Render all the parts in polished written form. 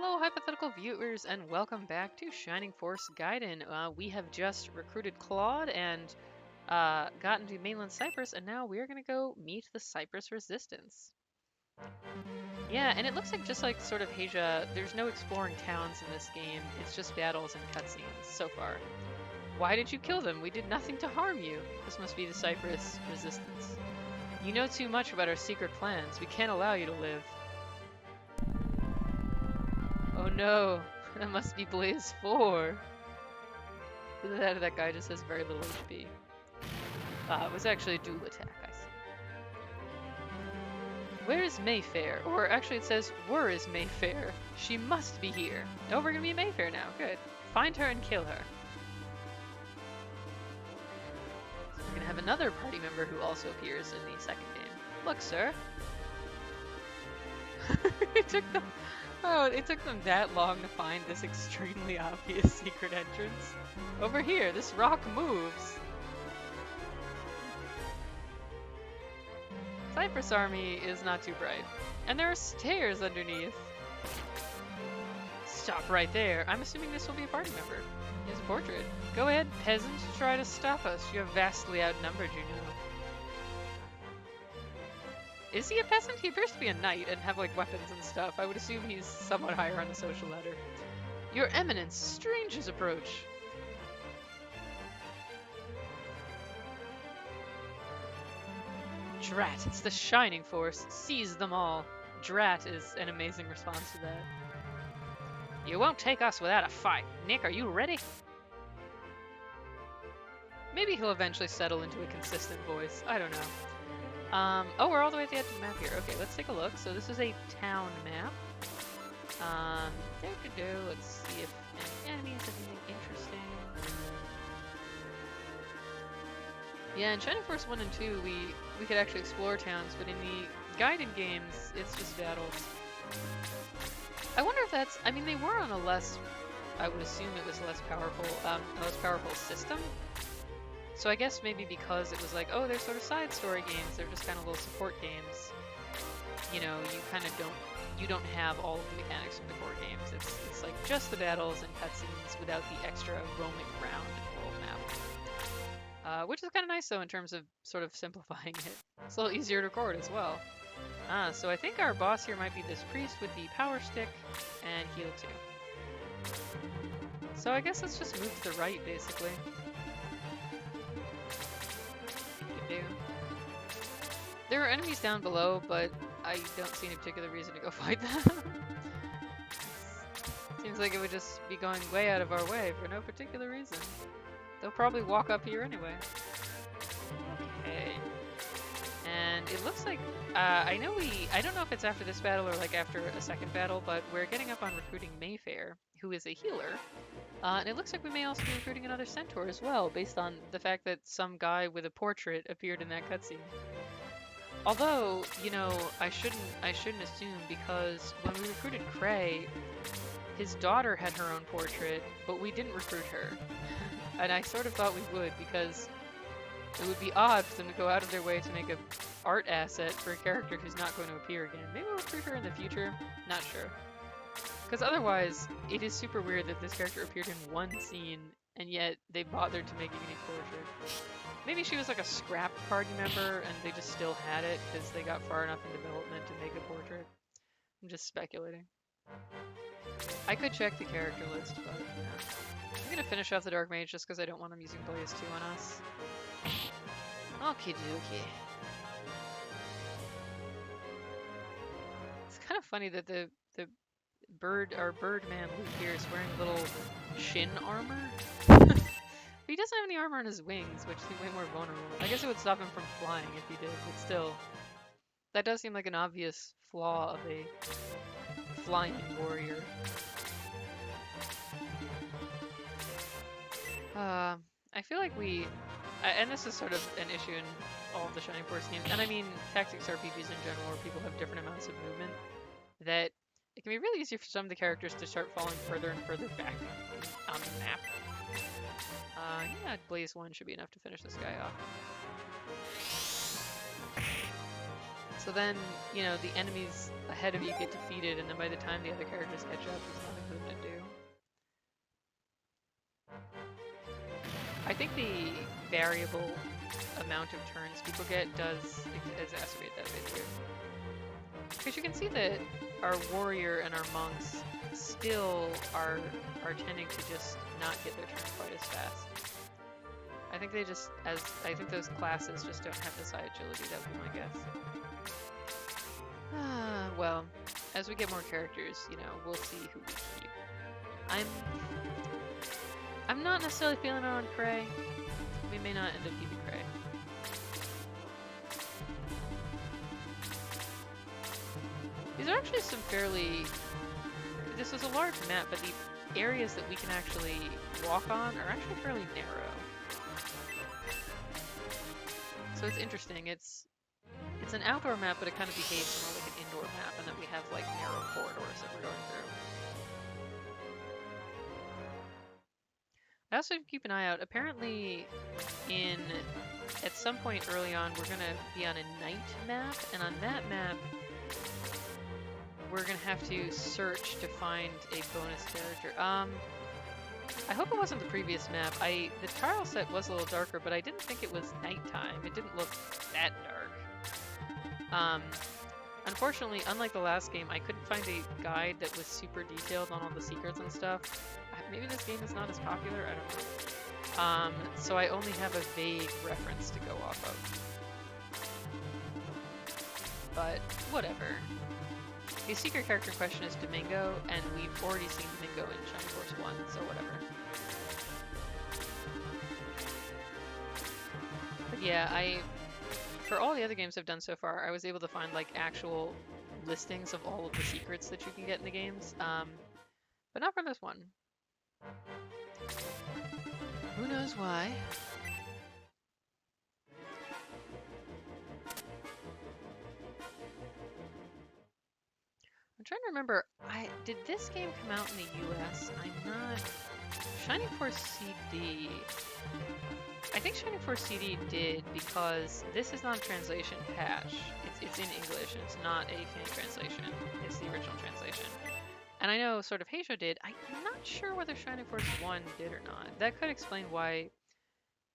Hello, hypothetical viewers, and welcome back to Shining Force Gaiden. We have just recruited Claude and gotten to mainland Cyprus, and now we're gonna go meet the Cyprus Resistance. Yeah, and it looks like just like sort of Asia, there's no exploring towns in this game. It's just battles and cutscenes so far. Why did you kill them? We did nothing to harm you. This must be the Cyprus Resistance. You know too much about our secret plans. We can't allow you to live. Oh no, that must be Blaze 4. That guy just has very little HP. It was actually a dual attack, I see. Where is Mayfair? Or actually it says, where is Mayfair? She must be here. Oh, we're gonna be Mayfair now, good. Find her and kill her. So we're gonna have another party member who also appears in the second game. Look, sir. It took them that long to find this extremely obvious secret entrance. Over here, this rock moves. Cypress Army is not too bright. And there are stairs underneath. Stop right there. I'm assuming this will be a party member. He has a portrait. Go ahead, peasant, try to stop us. You have vastly outnumbered, you know. Is he a peasant? He appears to be a knight and have like weapons and stuff. I would assume he's somewhat higher on the social ladder. Your Eminence, strangers approach. Drat, it's the Shining Force. Seize them all. Drat is an amazing response to that. You won't take us without a fight. Nick, are you ready? Maybe he'll eventually settle into a consistent voice. I don't know. Oh, we're all the way at the edge of the map here. Okay, let's take a look. So this is a town map. Let's see if any enemies have anything interesting. Yeah, in Shining Force 1 and 2, we could actually explore towns, but in the Gaiden games, it's just battles. I wonder if that's, I mean, they were on a less, I would assume it was a less powerful system. So I guess maybe because it was like, oh, they're sort of side story games, they're just kind of little support games. You know, you don't have all of the mechanics from the core games. It's like just the battles and cutscenes without the extra roaming around world map. Which is kind of nice though in terms of sort of simplifying it. It's a little easier to record as well. So I think our boss here might be this priest with the power stick and heal 2. So I guess let's just move to the right basically. There are enemies down below, but I don't see any particular reason to go fight them. Seems like it would just be going way out of our way for no particular reason. They'll probably walk up here anyway. Okay. And it looks like, I don't know if it's after this battle or like after a second battle, but we're getting up on recruiting Mayfair, who is a healer. And it looks like we may also be recruiting another centaur as well, based on the fact that some guy with a portrait appeared in that cutscene. Although, you know, I shouldn't assume, because when we recruited Cray, his daughter had her own portrait, but we didn't recruit her. And I sort of thought we would, because it would be odd for them to go out of their way to make an art asset for a character who's not going to appear again. Maybe we'll recruit her in the future? Not sure. Because otherwise, it is super weird that this character appeared in one scene, and yet they bothered to make a unique portrait. Maybe she was like a scrap party member, and they just still had it because they got far enough in development to make a portrait. I'm just speculating. I could check the character list, but yeah. I'm gonna finish off the Dark Mage just because I don't want him using Blaze 2 on us. Okie dokie. It's kind of funny that the our bird man Luke here is wearing little shin armor. He doesn't have any armor on his wings, which seem way more vulnerable. I guess it would stop him from flying if he did, but still. That does seem like an obvious flaw of a flying warrior. I feel like and this is sort of an issue in all of the Shining Force games, and I mean tactics RPGs in general, where people have different amounts of movement, that it can be really easy for some of the characters to start falling further and further back on the map. Yeah, Blaze 1 should be enough to finish this guy off. So then, you know, the enemies ahead of you get defeated, and then by the time the other characters catch up, there's nothing for them to do. I think the variable amount of turns people get does exacerbate that bit too. Because you can see that our warrior and our monks still are tending to just not get their turn quite as fast. I think they just, I think those classes just don't have this high agility, that would be my guess. Well, as we get more characters, you know, we'll see who we keep. I'm not necessarily feeling it on Cray. We may not end up keeping Cray. These are actually some fairly... This is a large map, but the areas that we can actually walk on are actually fairly narrow. So it's interesting. It's an outdoor map, but it kind of behaves more like an indoor map, and that we have like narrow corridors that we're going through. I also keep an eye out. Apparently, at some point early on, we're gonna be on a night map, and on that map, we're gonna have to search to find a bonus character. I hope it wasn't the previous map. The trial set was a little darker, but I didn't think it was nighttime. It didn't look that dark. Unfortunately, unlike the last game, I couldn't find a guide that was super detailed on all the secrets and stuff. Maybe this game is not as popular, I don't know. So I only have a vague reference to go off of. But, whatever. The secret character in question is Domingo, and we've already seen Domingo in Shining Force 1, so whatever. But yeah, for all the other games I've done so far, I was able to find like actual listings of all of the secrets that you can get in the games, but not for this one. Who knows why? I'm trying to remember, did this game come out in the US? I'm not... Shining Force CD... I think Shining Force CD did, because this is not a translation patch. It's in English, and it's not a fan translation. It's the original translation. And I know sort of Heisho did. I'm not sure whether Shining Force 1 did or not. That could explain why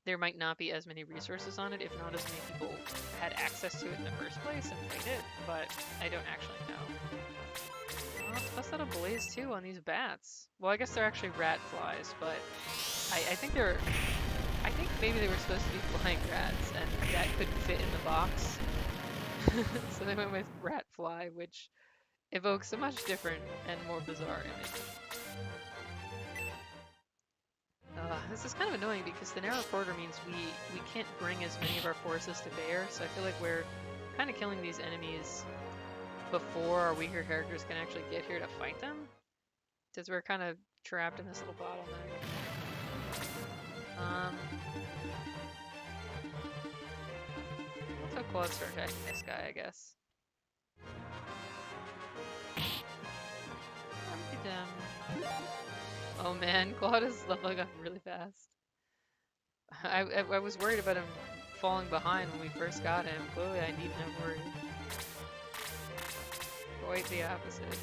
there might not be as many resources on it, if not as many people had access to it in the first place and played it, but I don't actually know. Well, let's bust out a blaze too on these bats. Well, I guess they're actually rat flies, but I think maybe they were supposed to be flying rats, and that couldn't fit in the box. So they went with rat fly, which evokes a much different and more bizarre image. This is kind of annoying because the narrow corridor means we can't bring as many of our forces to bear, so I feel like we're kind of killing these enemies before our weaker characters can actually get here to fight them, because we're kind of trapped in this little bottleneck. Let's have Claude start attacking this guy, I guess. Oh man, Claude is leveling up really fast. I was worried about him falling behind when we first got him. Clearly I need no worry. Quite the opposite.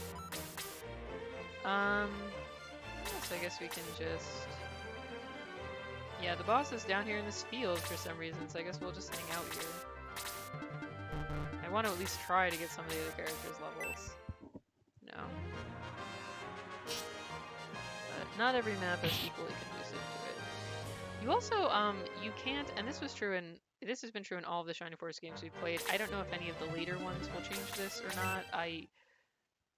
So I guess we can just... Yeah, the boss is down here in this field for some reason, so I guess we'll just hang out here. I want to at least try to get some of the other characters' levels. No. But not every map is equally conducive to it. You also, you can't, and this has been true in all of the Shining Force games we've played. I don't know if any of the later ones will change this or not. I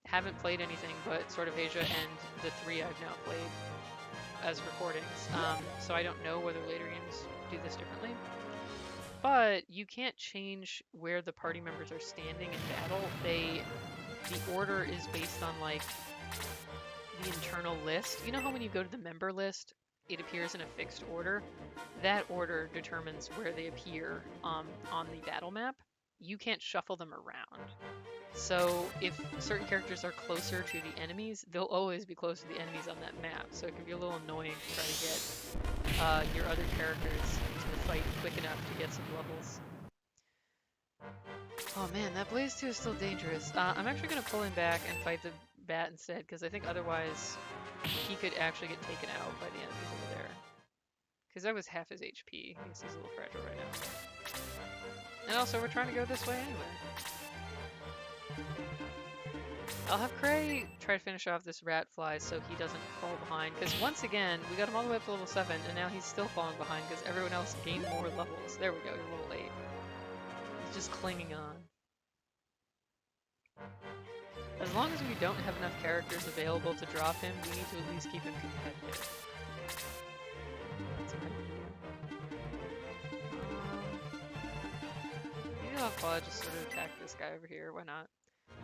haven't played anything but sort of Asia and the 3 I've now played as recordings, so I don't know whether later games do this differently. But you can't change where the party members are standing in battle. The order is based on like the internal list. You know how when you go to the member list, it appears in a fixed order? That order determines where they appear on the battle map. You can't shuffle them around. So if certain characters are closer to the enemies, they'll always be close to the enemies on that map. So it can be a little annoying to try to get your other characters into the fight quick enough to get some levels. Oh man, that Blaze 2 is still dangerous. I'm actually going to pull him back and fight the bat instead, because I think otherwise he could actually get taken out by the enemies over there. Because that was half his HP. He's a little fragile right now. And also, we're trying to go this way anyway. I'll have Cray try to finish off this rat fly so he doesn't fall behind. Because once again, we got him all the way up to level 7, and now he's still falling behind because everyone else gained more levels. There we go, he's level 8. He's just clinging on. As long as we don't have enough characters available to drop him, we need to at least keep him competitive. That's my idea. Maybe I'll probably just sort of attack this guy over here. Why not?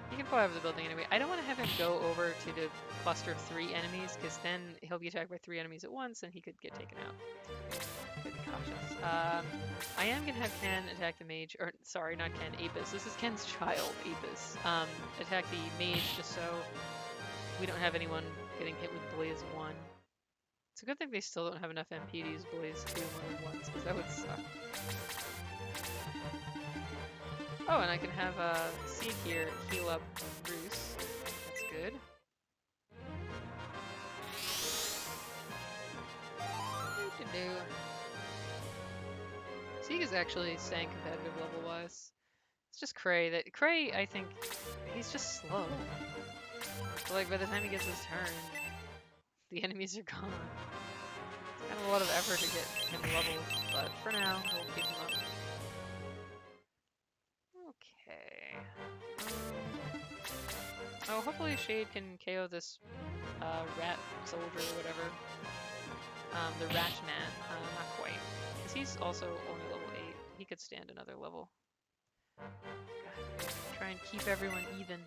He can fly over the building anyway. I don't want to have him go over to the cluster of 3 enemies, because then he'll be attacked by 3 enemies at once, and he could get taken out. Gotta be cautious. I am going to have Ken attack the mage, or sorry, not Ken, Apis. This is Ken's child, Apis. Attack the mage just so we don't have anyone getting hit with Blaze 1. It's a good thing they still don't have enough MP to use Blaze 2 more than once, because that would suck. Oh, and I can have Seed here heal up Bruce. That's good. Seed is actually staying competitive level-wise. It's just Cray. Cray, I think, he's just slow. So, like, by the time he gets his turn, the enemies are gone. It's kind of a lot of effort to get him leveled, but for now, we'll keep him up. Okay. Oh, hopefully Shade can KO this rat soldier or whatever. The rat man. Not quite. Because he's also only level 8. He could stand another level. God, try and keep everyone even.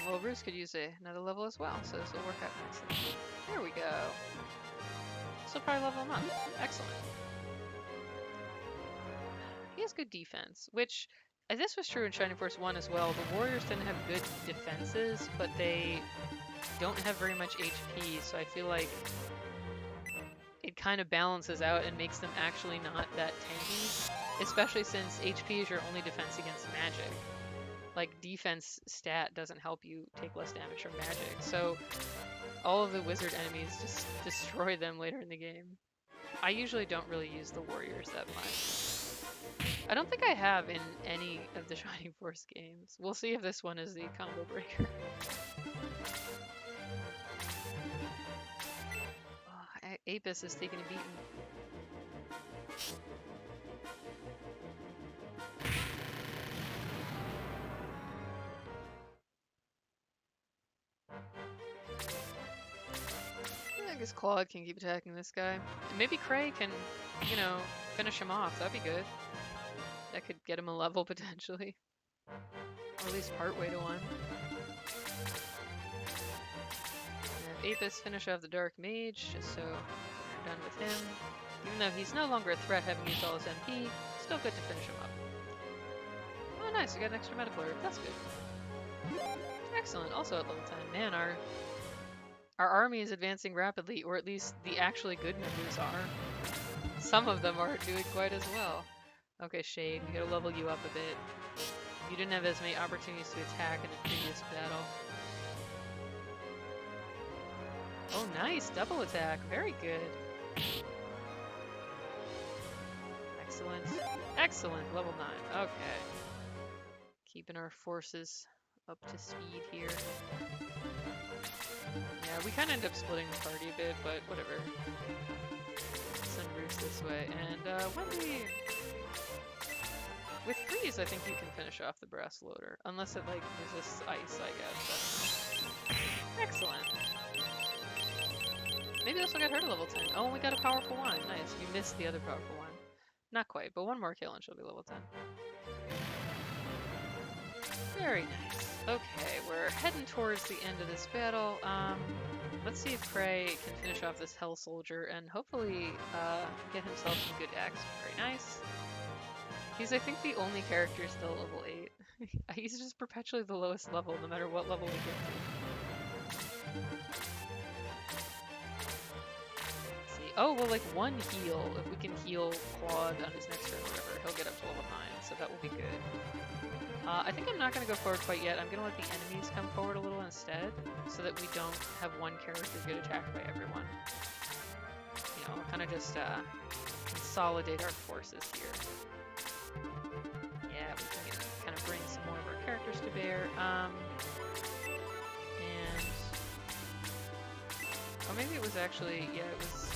Well, Bruce could use another level as well, so this will work out nicely. There we go. So probably level him up. Excellent. He has good defense, which this was true in Shining Force 1 as well. The warriors didn't have good defenses, but they don't have very much HP, so I feel like it kind of balances out and makes them actually not that tanky, especially since HP is your only defense against magic. Like, defense stat doesn't help you take less damage from magic, so all of the wizard enemies just destroy them later in the game. I usually don't really use the warriors that much. I don't think I have in any of the Shining Force games. We'll see if this one is the combo breaker. Oh, Apis is taking a beating. I guess Claude can keep attacking this guy. And maybe Cray can, you know, finish him off. That'd be good. That could get him a level potentially. Or at least part way to one. And have Apis finish off the Dark Mage, just so we're done with him. Even though he's no longer a threat having used all his MP, still good to finish him up. Oh nice, we got an extra medical herb. That's good. Excellent, also at level 10. Man, our army is advancing rapidly, or at least the actually good members are. Some of them aren't doing quite as well. Okay, Shade, we gotta level you up a bit. You didn't have as many opportunities to attack in the previous battle. Oh, nice! Double attack. Very good. Excellent. Excellent! Level 9. Okay. Keeping our forces up to speed here. Yeah, we kind of end up splitting the party a bit, but whatever. Send Bruce this way. And when do we... With Freeze, I think you can finish off the Brass Loader. Unless it, like, resists ice, I guess. I don't know. Excellent. Maybe this one got her to level 10. Oh, and we got a powerful one. Nice. We missed the other powerful one. Not quite, but one more kill and she'll be level 10. Very nice. Okay, we're heading towards the end of this battle. Let's see if Cray can finish off this Hell Soldier and hopefully get himself some good X. Very nice. He's, I think, the only character still level 8. He's just perpetually the lowest level, no matter what level we get to. Let's see. Oh, well, like one heal. If we can heal Claude on his next turn or whatever, he'll get up to level 9, so that will be good. I think I'm not going to go forward quite yet. I'm going to let the enemies come forward a little instead, so that we don't have one character get attacked by everyone. You know, kind of just consolidate our forces here. Yeah, we can kind of bring some more of our characters to bear. Oh, maybe it was actually, yeah, it was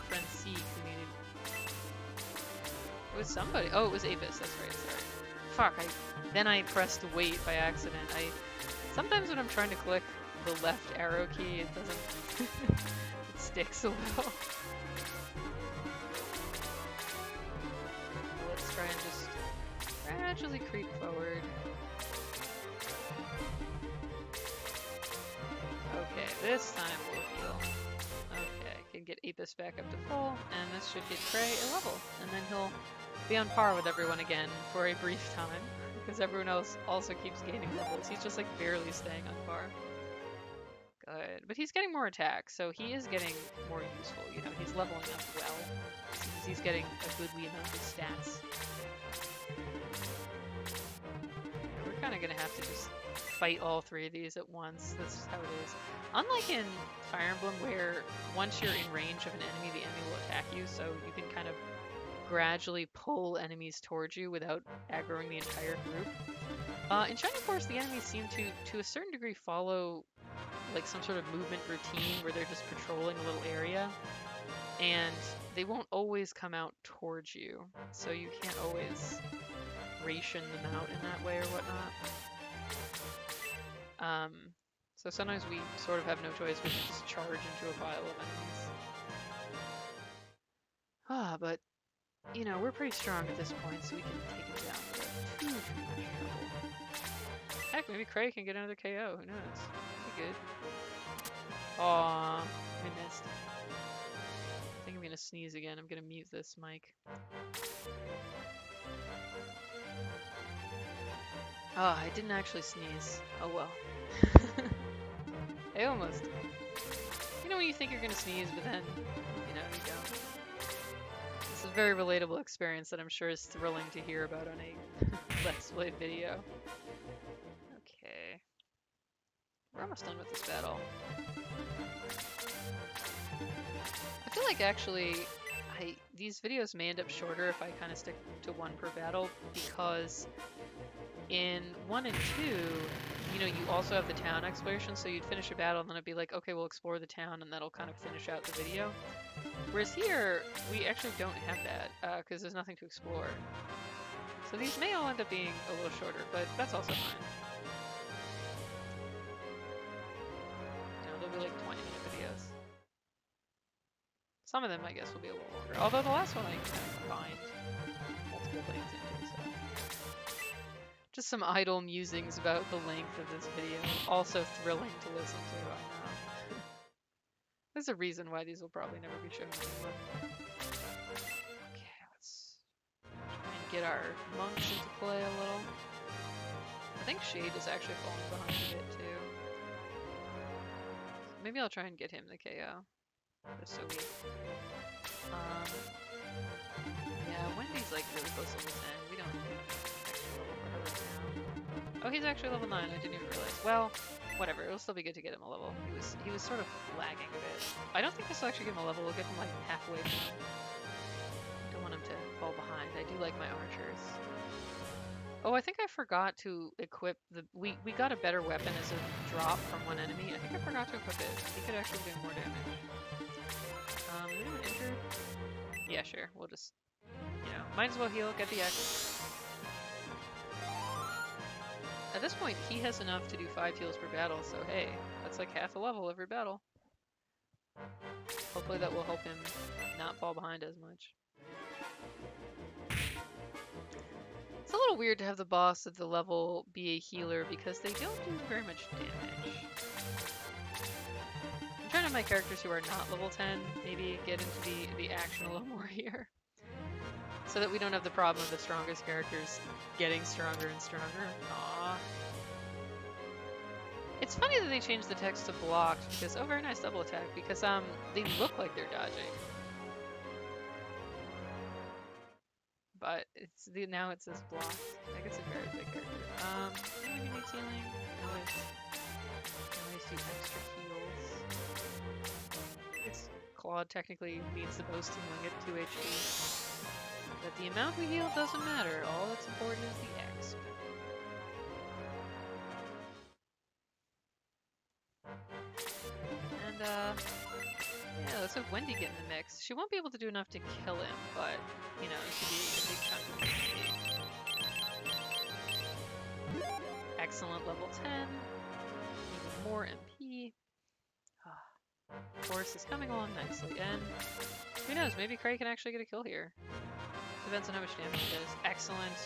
friend C who needed. It was somebody. Oh, it was Apis. That's right. Sorry. Fuck. Then I pressed wait by accident. Sometimes when I'm trying to click the left arrow key, it doesn't. It sticks a little. Let's try and just gradually creep forward. Okay, this time we'll heal. Okay, can get Apis back up to full, and this should get Cray a level, and then he'll be on par with everyone again for a brief time, because everyone else also keeps gaining levels. He's just like barely staying on par. Good, but he's getting more attacks, so he is getting more useful. You know, he's leveling up well. He's getting a goodly amount of stats. We're kind of gonna have to just fight all three of these at once. That's how it is. Unlike in Fire Emblem, where once you're in range of an enemy, the enemy will attack you, so you can kind of gradually pull enemies towards you without aggroing the entire group. In Shining Force, the enemies seem to a certain degree, follow like some sort of movement routine where they're just patrolling a little area, and they won't always come out towards you, so you can't always ration them out in that way or whatnot. So sometimes we sort of have no choice but to just charge into a pile of enemies. But you know, we're pretty strong at this point, so we can take it down without too much trouble. Heck, maybe Cray can get another KO. Who knows? That'd be good. Aww, I missed. I think I'm gonna sneeze again. I'm gonna mute this mic. I didn't actually sneeze. Oh well. I almost. You know when you think you're gonna sneeze, but then, you know, you don't. It's a very relatable experience that I'm sure is thrilling to hear about on a Let's Play video. Okay. We're almost done with this battle. I feel like actually, these videos may end up shorter if I kind of stick to one per battle, because in 1 and 2, you know, you also have the town exploration, so you'd finish a battle and then it'd be like, okay, we'll explore the town, and that'll kind of finish out the video. Whereas here, we actually don't have that, because there's nothing to explore. So these may all end up being a little shorter, but that's also fine. You know, they'll be like 20-minute videos. Some of them, I guess, will be a little longer. Although the last one I kind of combined multiple things into, so. Just some idle musings about the length of this video. Also thrilling to listen to, I know. There's a reason why these will probably never be shown anymore. Okay, let's try and get our monks into play a little. I think Shade is actually falling behind a bit, too. Maybe I'll try and get him the KO. Just so we... yeah, Wendy's like really close to level 10. We don't have extra level for her right now. Oh, he's actually level 9. I didn't even realize. Well, whatever. It'll still be good to get him a level. He was sort of lagging a bit. I don't think this will actually give him a level. We'll get him like halfway down. I don't want him to fall behind. I do like my archers. Oh, I think I forgot to equip the... We got a better weapon as a drop from one enemy. I think I forgot to equip it. He could actually do more damage. Is anyone injured? Yeah, sure. We'll just, you know, might as well heal, get the X. At this point, he has enough to do 5 heals per battle, so hey, that's like half a level every battle. Hopefully that will help him not fall behind as much. It's a little weird to have the boss of the level be a healer because they don't do very much damage. I'm trying to have my characters who are not level 10 maybe get into the action a little more here. So that we don't have the problem of the strongest characters getting stronger and stronger. Aww. It's funny that they changed the text to blocked because, oh, very nice double attack, because they look like they're dodging. But now it says blocked. I guess it's a very big character. Anyone who needs healing? Always do extra heals. Claude technically needs the most healing at 2 HP. But the amount we heal doesn't matter. All that's important is the exp. And, yeah, let's have Wendy get in the mix. She won't be able to do enough to kill him, but, you know, it should be a big chunk of HP. Excellent, level 10. Even more MP. Horse is coming along nicely, and who knows, maybe Cray can actually get a kill here. Depends on how much damage he does. Excellent.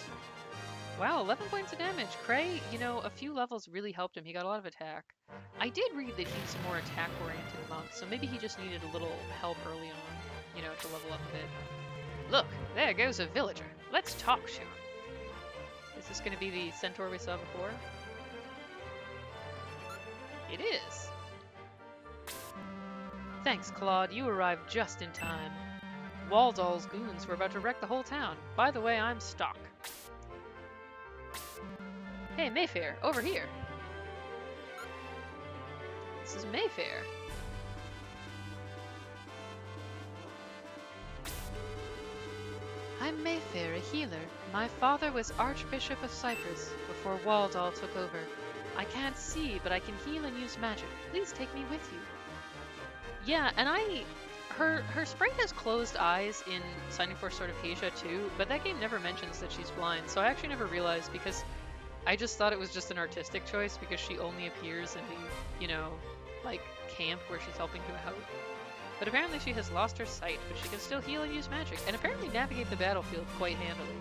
Wow, 11 points of damage. Cray, you know, a few levels really helped him. He got a lot of attack. I did read that he's a more attack-oriented monk, so maybe he just needed a little help early on, you know, to level up a bit. Look, there goes a villager. Let's talk to him. Is this going to be the centaur we saw before? It is. Thanks, Claude. You arrived just in time. Waldol's goons were about to wreck the whole town. By the way, I'm Stock. Hey, Mayfair, over here. This is Mayfair. I'm Mayfair, a healer. My father was Archbishop of Cyprus before Waldol took over. I can't see, but I can heal and use magic. Please take me with you. Yeah, and her sprite has closed eyes in Signing for Sword of Asia too, but that game never mentions that she's blind, so I actually never realized because I just thought it was just an artistic choice because she only appears in the, you know, like, camp where she's helping him out. But apparently she has lost her sight, but she can still heal and use magic, and apparently navigate the battlefield quite handily.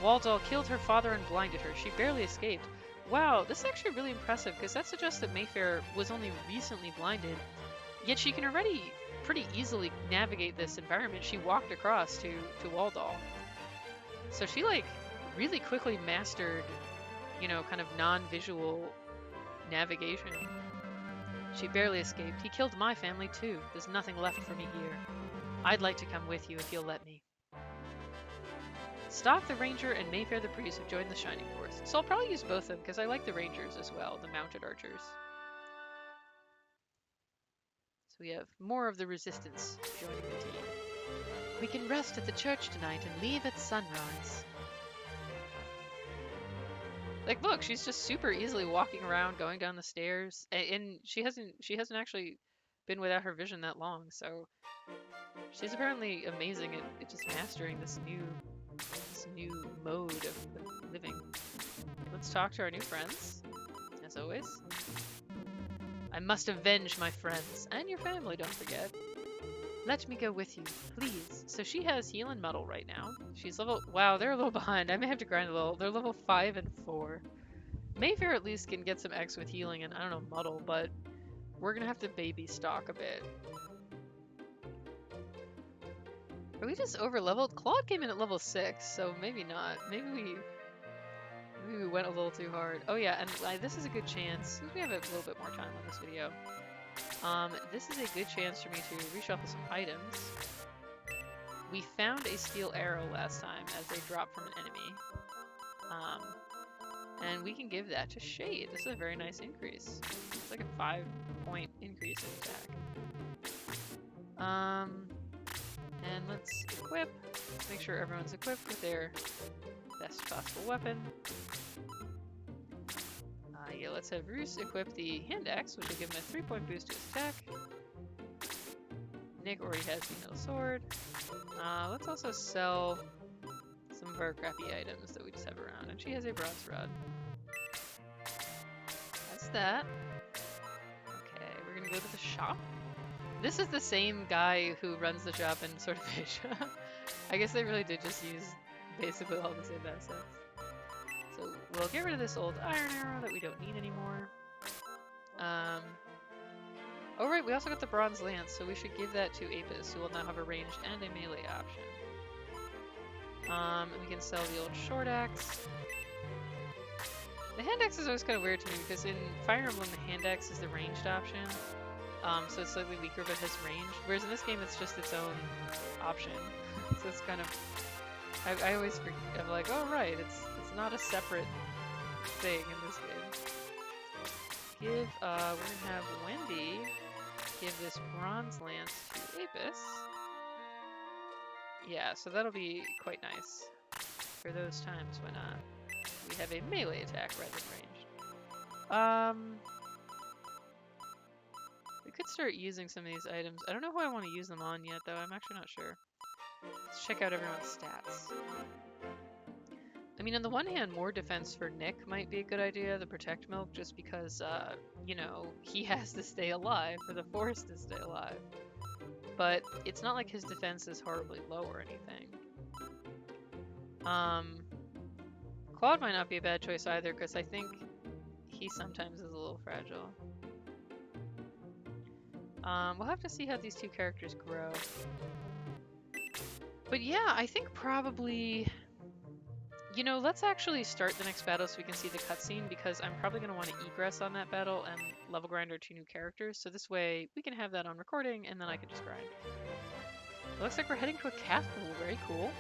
Waldol killed her father and blinded her. She barely escaped. Wow, this is actually really impressive because that suggests that Mayfair was only recently blinded, yet she can already pretty easily navigate this environment. She walked across to Waldol. So she, like, really quickly mastered, you know, kind of non-visual navigation. She barely escaped. He killed my family too. There's nothing left for me here. I'd like to come with you if you'll let me. Stock the Ranger and Mayfair the Priest have joined the Shining Force. So I'll probably use both of them because I like the Rangers as well, the mounted archers. So we have more of the resistance joining the team. We can rest at the church tonight and leave at sunrise. Like, look, she's just super easily walking around, going down the stairs, and she hasn't actually been without her vision that long. So she's apparently amazing at just mastering this new mode of living. Let's talk to our new friends, as always. I must avenge my friends and your family. Don't forget. Let me go with you, please. So she has heal and muddle right now. She's level... Wow, they're a little behind. I may have to grind a little. They're level 5 and 4. Mayfair at least can get some X with healing and, I don't know, muddle, but we're gonna have to baby stock a bit. Are we just over-leveled? Claude came in at level 6, so maybe not. Maybe we went a little too hard. Oh yeah, and this is a good chance, since we have a little bit more time on this video. This is a good chance for me to reshuffle some items. We found a steel arrow last time as they dropped from an enemy. And we can give that to Shade. This is a very nice increase. It's like a 5-point increase in attack. And let's equip. Make sure everyone's equipped with their best possible weapon. Yeah, let's have Roos equip the hand axe, which will give him a 3-point boost to his attack. Nick already has the middle sword. Let's also sell some of our crappy items that we just have around. And she has a bronze rod. That's that. Okay, we're gonna go to the shop. This is the same guy who runs the shop in Sword of Asia. I guess they really did just use basically all the same assets. So we'll get rid of this old iron arrow that we don't need anymore. Oh right, we also got the bronze lance, so we should give that to Apis, who will now have a ranged and a melee option. And we can sell the old short axe. The hand axe is always kind of weird to me because in Fire Emblem the hand axe is the ranged option. So it's slightly weaker but has range. Whereas in this game it's just its own option. So it's kind of... I always forget, I'm like, oh right, it's not a separate thing in this game. We're gonna have Wendy give this bronze lance to Apis. Yeah, so that'll be quite nice for those times when we have a melee attack rather than ranged. We could start using some of these items. I don't know who I want to use them on yet, though. I'm actually not sure. Let's check out everyone's stats. I mean, on the one hand, more defense for Nick might be a good idea, the Protect Milk, just because, you know, he has to stay alive for the Force to stay alive. But it's not like his defense is horribly low or anything. Claude might not be a bad choice either, because I think he sometimes is a little fragile. We'll have to see how these two characters grow. But yeah, I think probably... You know, let's actually start the next battle so we can see the cutscene, because I'm probably going to want to egress on that battle and level grind our two new characters, so this way we can have that on recording and then I can just grind. It looks like we're heading to a castle. Very cool.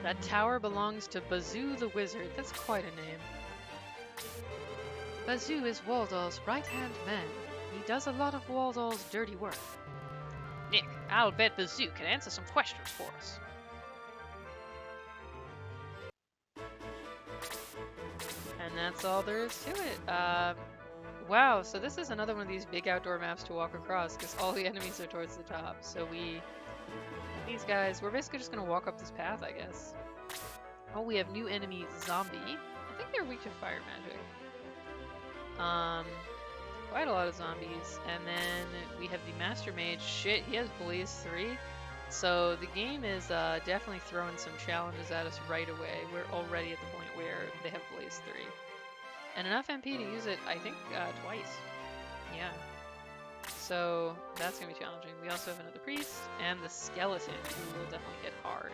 That tower belongs to Bazoo the Wizard. That's quite a name. Bazoo is Waldol's right-hand man. He does a lot of Waldol's dirty work. Nick, I'll bet Bazoo can answer some questions for us. And that's all there is to it. Wow, so this is another one of these big outdoor maps to walk across because all the enemies are towards the top. So these guys, we're basically just going to walk up this path, I guess. Oh, we have new enemy, Zombie. I think they're weak to fire magic. Quite a lot of zombies. And then we have the Master Mage. Shit, he has Blaze 3. So the game is definitely throwing some challenges at us right away. We're already at the point where they have Blaze 3. And enough MP to use it, I think, twice. Yeah. So that's going to be challenging. We also have another priest and the skeleton, who will definitely hit hard.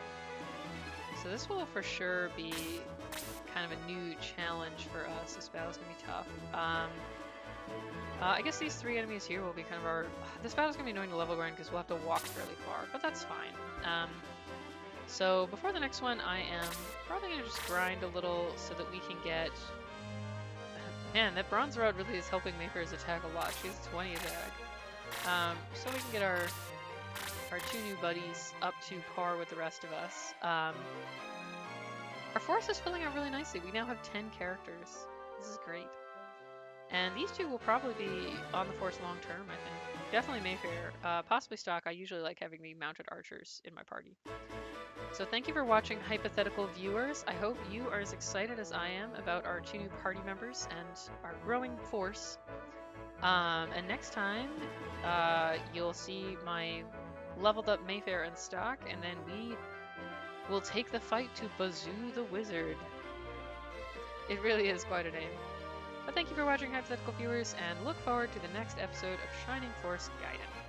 So this will for sure be kind of a new challenge for us. This battle's going to be tough. I guess these three enemies here will be kind of our... This battle's going to be annoying to level grind because we'll have to walk fairly far, but that's fine. So before the next one, I am probably going to just grind a little so that we can get... Man, that bronze rod really is helping Mayfair's attack a lot. She has 20 attack. So we can get our two new buddies up to par with the rest of us. Our force is filling out really nicely. We now have 10 characters. This is great. And these two will probably be on the force long term, I think. Definitely Mayfair. Possibly stock. I usually like having the mounted archers in my party. So thank you for watching, hypothetical viewers. I hope you are as excited as I am about our two new party members and our growing force. And next time, you'll see my leveled up Mayfair in stock, and then we will take the fight to Bazoo the Wizard. It really is quite a name. But thank you for watching, hypothetical viewers, and look forward to the next episode of Shining Force Gaiden.